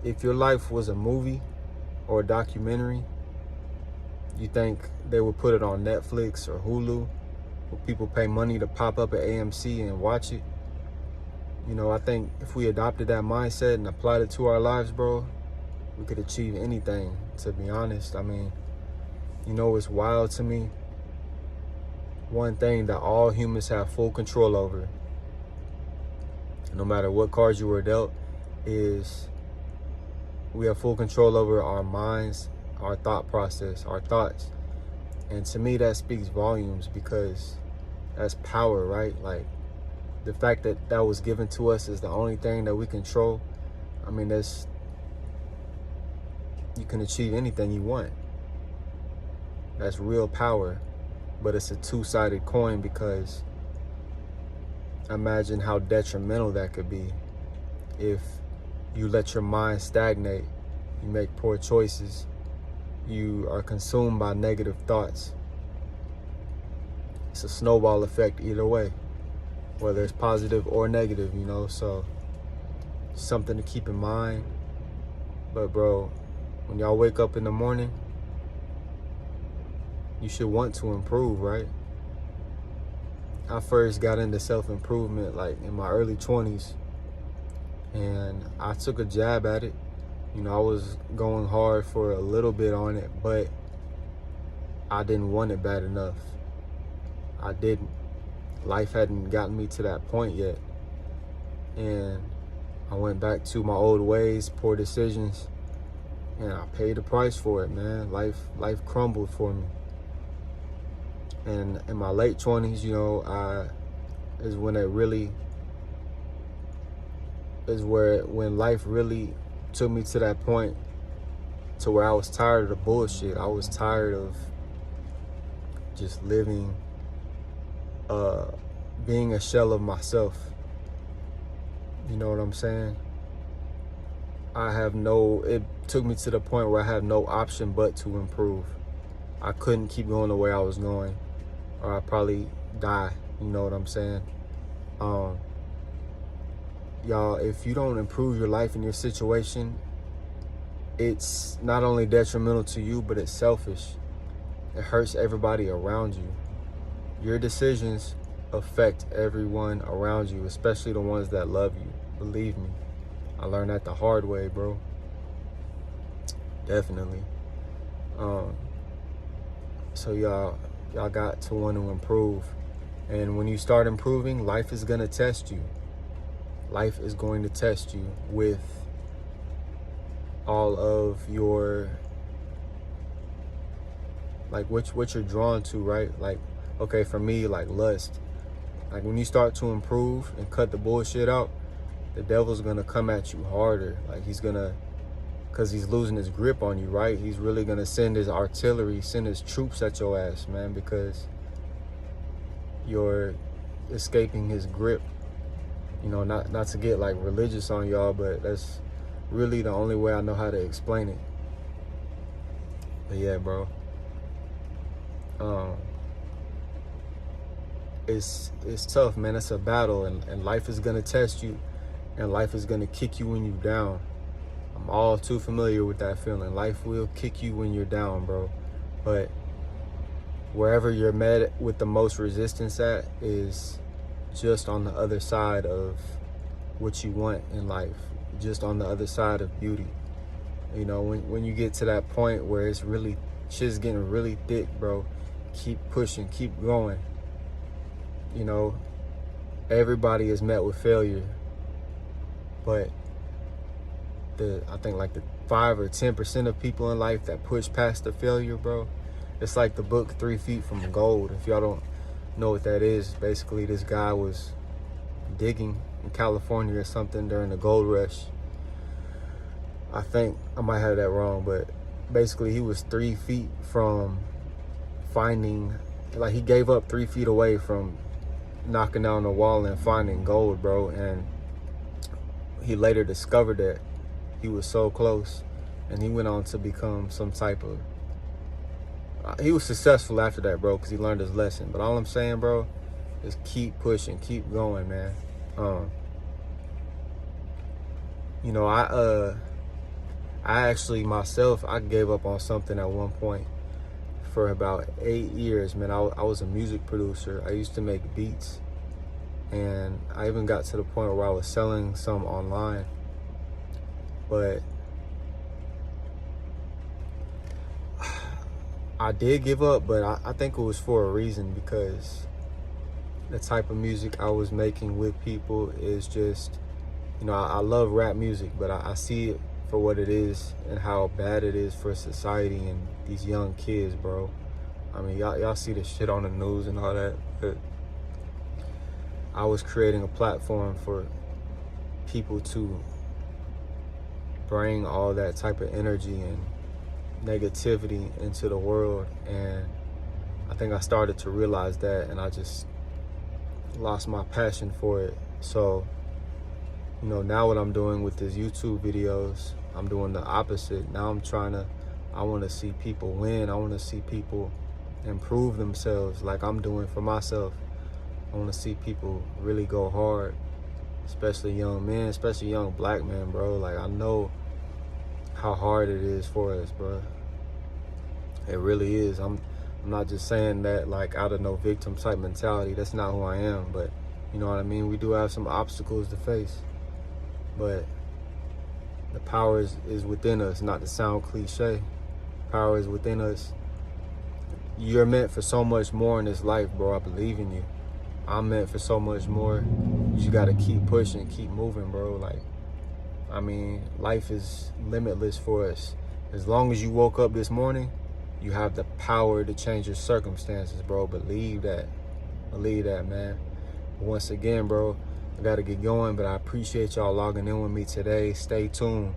if your life was a movie or a documentary, you think they would put it on Netflix or Hulu? Will people pay money to pop up at AMC and watch it? You know, I think if we adopted that mindset and applied it to our lives, bro, we could achieve anything, to be honest. I mean, you know, it's wild to me. One thing that all humans have full control over, no matter what cards you were dealt, is we have full control over our minds, our thought process, our thoughts. And to me, that speaks volumes, because that's power, right? Like, the fact that that was given to us is the only thing that we control. I mean, you can achieve anything you want. That's real power, but it's a two-sided coin, because imagine how detrimental that could be if you let your mind stagnate, you make poor choices, you are consumed by negative thoughts. It's a snowball effect either way, whether it's positive or negative, you know, so something to keep in mind. But bro, when y'all wake up in the morning, you should want to improve, right? I first got into self-improvement like in my early 20s, and I took a jab at it. You know, I was going hard for a little bit on it, but I didn't want it bad enough. I didn't. Life hadn't gotten me to that point yet. And I went back to my old ways, poor decisions, and I paid the price for it, man. Life crumbled for me. And in my late 20s, you know, is when when life really took me to that point to where I was tired of the bullshit. I was tired of just living, being a shell of myself. You know what I'm saying? It took me to the point where I have no option but to improve. I couldn't keep going the way I was going, or I'd probably die. You know what I'm saying? Y'all, if you don't improve your life and your situation, it's not only detrimental to you, but it's selfish. It hurts everybody around you. Your decisions affect everyone around you, especially the ones that love you. Believe me, I learned that the hard way, bro. Definitely. So y'all got to want to improve. And when you start improving, life is gonna test you. Life is going to test you with all of your, like, what you're drawn to, right? Like, okay, for me, like lust. Like, when you start to improve and cut the bullshit out, the devil's gonna come at you harder. Like, because he's losing his grip on you, right? He's really gonna send his artillery, send his troops at your ass, man, because you're escaping his grip. You know, not to get like religious on y'all, but that's really the only way I know how to explain it. But yeah, bro. It's tough, man. It's a battle, and life is gonna test you, and life is gonna kick you when you're down. I'm all too familiar with that feeling. Life will kick you when you're down, bro. But wherever you're met with the most resistance at is just on the other side of what you want in life, just on the other side of beauty. You know, when you get to that point where it's really, shit's getting really thick, bro, keep pushing, keep going. You know, everybody is met with failure, but I think like the 5 or 10% of people in life that push past the failure, bro, it's like the book 3 Feet from Gold. If y'all don't know what that is, basically this guy was digging in California or something during the gold rush. I think I might have that wrong, but basically he was 3 feet from finding, like, he gave up 3 feet away from knocking down the wall and finding gold, bro. And he later discovered that he was so close, and he went on to become some type of, he was successful after that, bro, because he learned his lesson. But all I'm saying, bro, is keep pushing, keep going, man. You know, I actually myself, I gave up on something at one point for about 8 years, man. I was a music producer. I used to make beats, and I even got to the point where I was selling some online. But I did give up, but I think it was for a reason, because the type of music I was making with people is just, I love rap music, but I see it for what it is and how bad it is for society and these young kids, bro. I mean, y'all see the shit on the news and all that, but I was creating a platform for people to bring all that type of energy and negativity into the world, and I think I started to realize that, and I just lost my passion for it. So, now what I'm doing with these YouTube videos, I'm doing the opposite. Now I want to see people win. I want to see people improve themselves like I'm doing for myself. I want to see people really go hard, especially young men, especially young black men, bro. Like, I know how hard it is for us, bro. It really is. I'm not just saying that like out of no victim type mentality. That's not who I am, but you know what I mean? We do have some obstacles to face, but the power is within us. Not to sound cliche, power is within us. You're meant for so much more in this life, bro. I believe in you. I'm meant for so much more. You just gotta keep pushing, keep moving, bro. Like, I mean, life is limitless for us. As long as you woke up this morning, you have the power to change your circumstances, bro. Believe that. Believe that, man. Once again, bro, I gotta get going, but I appreciate y'all logging in with me today. Stay tuned.